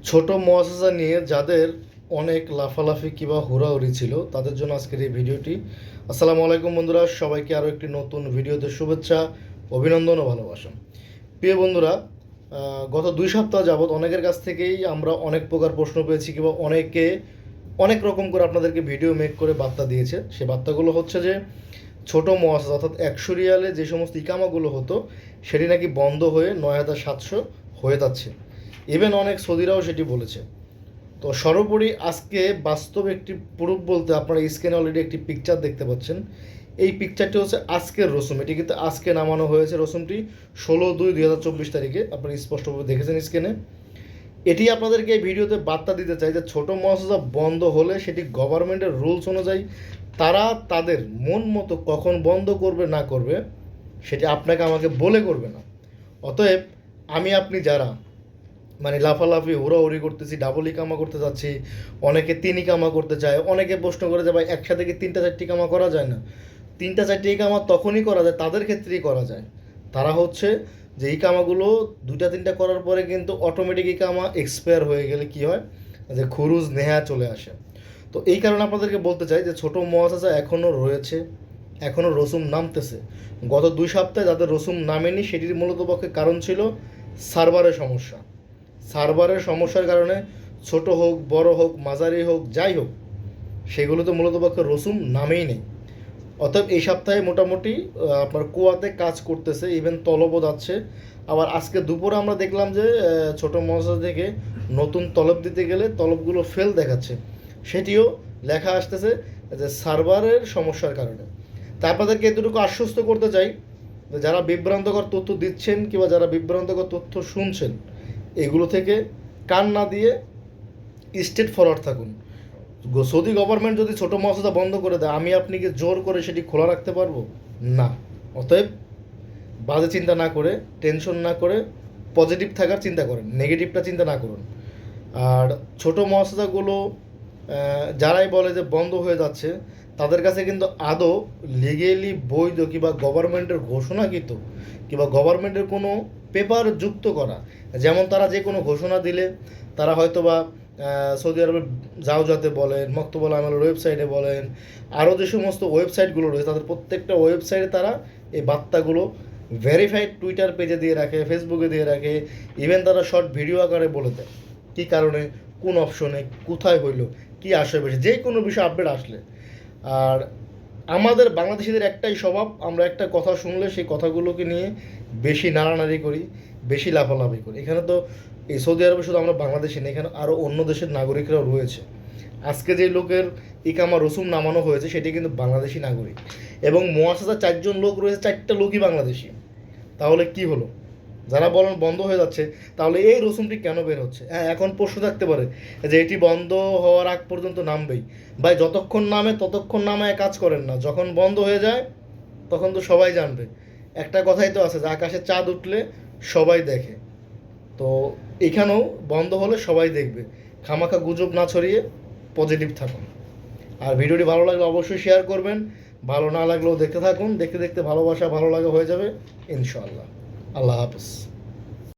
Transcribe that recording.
ছোট মুআসাসা নিয়ে যাদের অনেক লাফালাফি কিংবা হুড়াহুড়ি ছিল তাদের জন্য আজকের এই ভিডিওটি। আসসালামু আলাইকুম বন্ধুরা, সবাইকে আরও একটি নতুন ভিডিওতে শুভেচ্ছা, অভিনন্দন ও ভালোবাসা। প্রিয় বন্ধুরা, গত 2 সপ্তাহ যাবৎ অনেকের কাছ থেকেই আমরা অনেক প্রকার প্রশ্ন পেয়েছি কিংবা অনেকে অনেক রকম করে আপনাদেরকে ভিডিও মেক করে বার্তা দিয়েছে। সেই বার্তাগুলো হচ্ছে যে ছোট মুআসাসা অর্থাৎ 100 রিয়ালে যে সমস্ত ইকামাগুলো হতো সেটি নাকি বন্ধ হয়ে 9,700 হয়ে যাচ্ছে। ইভেন অনেক সৌদিরাও সেটি বলেছে। তো সর্বোপরি আজকে বাস্তব একটি প্রুফ বলতে আপনারা স্ক্রিনে অলরেডি একটি পিকচার দেখতে পাচ্ছেন। এই পিকচারটি হচ্ছে আজকের রসুম, এটি কিন্তু আজকে নামানো হয়েছে। রসুমটি 16/2/2024 তারিখে আপনারা স্পষ্টভাবে দেখেছেন স্ক্রিনে। এটি আপনাদেরকে এই ভিডিওতে বার্তা দিতে চাই যে ছোটো মুআসাসা বন্ধ হলে সেটি গভর্নমেন্টের রুলস অনুযায়ী তারা তাদের মন মতো কখন বন্ধ করবে না করবে সেটি আপনাকে আমাকে বলে করবে না। অতএব আমি আপনি যারা লাফালাফি হুড়োহুড়ি করতেছি, ডাবল ইকামা করতে যাচ্ছি, অনেকে 3 ইকামা করতে চায়, অনেকে প্রশ্ন করে যে ভাই একসাথে কি 3টা 4টি ইকামা করা যায় না? 3টা 4টি ইকামা তখনই করা যায়, তাদের ক্ষেত্রেই করা যায়। তারা হচ্ছে যে ইকামাগুলো 2টা 3টা করার পরে কিন্তু অটোমেটিক ইকামা এক্সপায়ার হয়ে গেলে কি হয়, যে খুরুজ নেহা চলে আসে। তো এই কারণে আপনাদেরকে বলতে চাই যে ছোটো মুআসাসা এখনও রয়েছে, এখনও রসুম নামতেছে। গত 2 সপ্তাহে যাদের রসুম নামেনি সেটির মূলত পক্ষে কারণ ছিল সার্ভারের সমস্যা। সার্ভারের সমস্যার কারণে ছোট হোক, বড় হোক, মাঝারি হোক, যাই হোক, সেগুলোতে মূলত পক্ষে রসুম নামেই নেই। অতএব এই সপ্তাহে মোটামুটি আপনার কুয়াতে কাজ করতেছে, ইভেন তলবও যাচ্ছে। আবার আজকে দুপুরে আমরা দেখলাম যে ছোট মুআসাসা থেকে নতুন তলব দিতে গেলে তলবগুলো ফেল দেখাচ্ছে, সেটিও লেখা আসতেছে যে সার্ভারের সমস্যার কারণে। তা আপনাদেরকে এতটুকু আশ্বস্ত করতে চাই যে যারা বিভ্রান্তকর তথ্য দিচ্ছেন কিংবা যারা বিভ্রান্তকর তথ্য শুনছেন, এগুলো থেকে কান না দিয়ে স্টেট ফরওয়ার্ড থাকুন। সৌদি গভর্নমেন্ট যদি ছোটো মুআসাসা বন্ধ করে দেয়, আমি আপনি কি জোর করে সেটি খোলা রাখতে পারবো? না। অতএব বাজে চিন্তা না করে, টেনশন না করে পজিটিভ থাকার চিন্তা করেন, নেগেটিভটা চিন্তা না করুন। আর ছোটো মুআসাসাগুলো যারাই বলে যে বন্ধ হয়ে যাচ্ছে, তাদের কাছে কিন্তু আদৌ লিগেলি বৈধ কিংবা গভর্নমেন্টের ঘোষণাকৃত কিংবা গভর্নমেন্টের কোনো পেপার যুক্ত করা, যেমন তারা যে কোনো ঘোষণা দিলে তারা হয়তো বা সৌদি আরবের জাওজাতে বলেন, মক্তবুল আমালের ওয়েবসাইটে বলেন, আরও যে সমস্ত ওয়েবসাইটগুলো রয়েছে তাদের প্রত্যেকটা ওয়েবসাইটে তারা এই বার্তাগুলো ভেরিফাইড টুইটার পেজে দিয়ে রাখে, ফেসবুকে দিয়ে রাখে, ইভেন তারা শর্ট ভিডিও আকারে বলে দেয় কী কারণে, কোন অপশনে, কোথায় হইলো, কী আসে বেশি, যে কোনো বিষয় আপডেট আসলে। আর আমাদের বাংলাদেশিদের একটাই স্বভাব, আমরা একটা কথা শুনলে সেই কথাগুলোকে নিয়ে বেশি নাড়ানাড়ি করি, বেশি লাফালাফি করি। এখানে তো এই সৌদি আরবে শুধু আমরা বাংলাদেশি না, এখানে আরও অন্য দেশের নাগরিকরাও রয়েছে। আজকে যে লোকের ইকামা রসুম নামানো হয়েছে সেটি কিন্তু বাংলাদেশি নাগরিক, এবং মুআসাসা 4জন লোক রয়েছে, 4টা লোকই বাংলাদেশি। তাহলে কি হলো? যারা বলেন বন্ধ হয়ে যাচ্ছে, তাহলে এই রসুমটি কেন বের হচ্ছে? হ্যাঁ, এখন প্রশ্ন থাকতে পারে যে এটি বন্ধ হওয়ার আগ পর্যন্ত নামবেই। ভাই, যতক্ষণ নামে ততক্ষণ নামায় কাজ করেন না, যখন বন্ধ হয়ে যায় তখন তো সবাই জানবে। একটা কথাই তো আছে যে আকাশে চাঁদ উঠলে সবাই দেখে। তো এখানেও বন্ধ হলে সবাই দেখবে। খামাখা গুজব না ছড়িয়ে পজিটিভ থাকুন। আর ভিডিওটি ভালো লাগলে অবশ্যই শেয়ার করবেন, ভালো না লাগলেও দেখতে থাকুন, দেখতে দেখতে ভালোবাসা ভালো লাগা হয়ে যাবে ইনশাআল্লাহ। আল্লাহ হাফেজ।